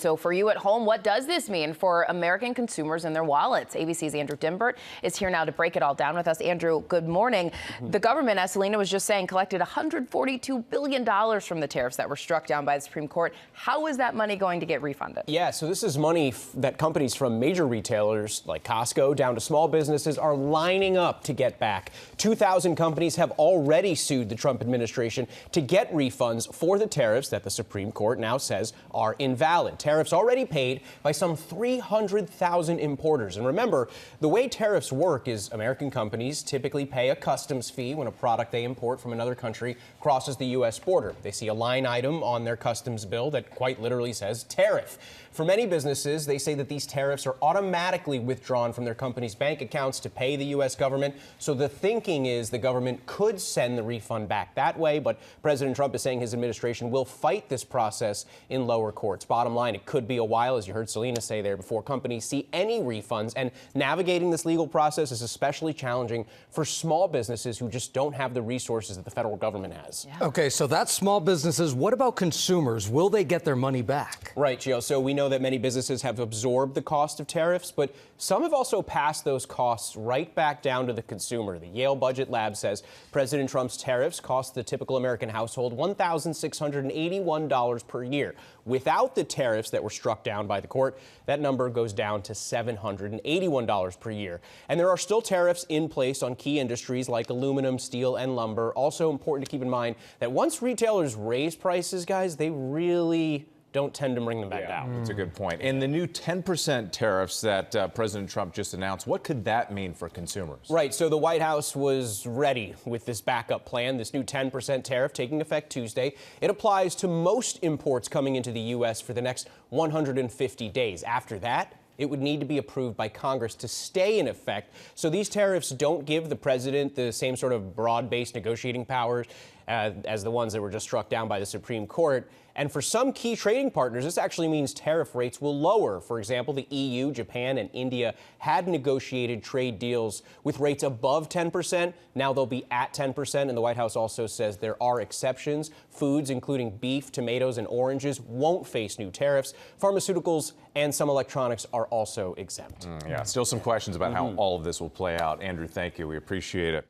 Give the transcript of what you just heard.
So for you at home, what does this mean for American consumers and their wallets? ABC's Andrew Dymburt is here now to break it all down with us. Andrew, good morning. The government, as Selena was just saying, collected $142 billion from the tariffs that were struck down by the Supreme Court. How is that money going to get refunded? Yeah, so this is money that companies from major retailers like Costco down to small businesses are lining up to get back. 2,000 companies have already sued the Trump administration to get refunds for the tariffs that the Supreme Court now says are invalid. Tariffs already paid by some 300,000 importers. And remember, the way tariffs work is American companies typically pay a customs fee when a product they import from another country crosses the U.S. border. They see a line item on their customs bill that quite literally says tariff. For many businesses, they say that these tariffs are automatically withdrawn from their company's bank accounts to pay the U.S. government. So the thinking is the government could send the refund back that way, but President Trump is saying his administration will fight this process in lower courts. Bottom line, it could be a while, as you heard Selena say there, before companies see any refunds, and navigating this legal process is especially challenging for small businesses who just don't have the resources that the federal government has. Yeah. Okay, so that's small businesses. What about consumers? Will they get their money back? Right, Gio. So we know that many businesses have absorbed the cost of tariffs, but some have also passed those costs right back down to the consumer. The Yale Budget Lab says President Trump's tariffs cost the typical American household $1,681 per year. Without the tariffs that were struck down by the court, that number goes down to $781 per year. And there are still tariffs in place on key industries like aluminum, steel, and lumber. Also important to keep in mind that once retailers raise prices, guys, they really don't tend to bring them back down. That's a good point. And the new 10% tariffs that President Trump just announced, what could that mean for consumers? Right. So the White House was ready with this backup plan, this new 10% tariff taking effect Tuesday. It applies to most imports coming into the U.S. for the next 150 days. After that, it would need to be approved by Congress to stay in effect. So these tariffs don't give the president the same sort of broad-based negotiating powers as the ones that were just struck down by the Supreme Court. And for some key trading partners, this actually means tariff rates will lower. For example, the EU, Japan, and India had negotiated trade deals with rates above 10%. Now they'll be at 10%. And the White House also says there are exceptions. Foods, including beef, tomatoes, and oranges, won't face new tariffs. Pharmaceuticals and some electronics are also exempt. Yeah, still some questions about how all of this will play out. Andrew, thank you. We appreciate it.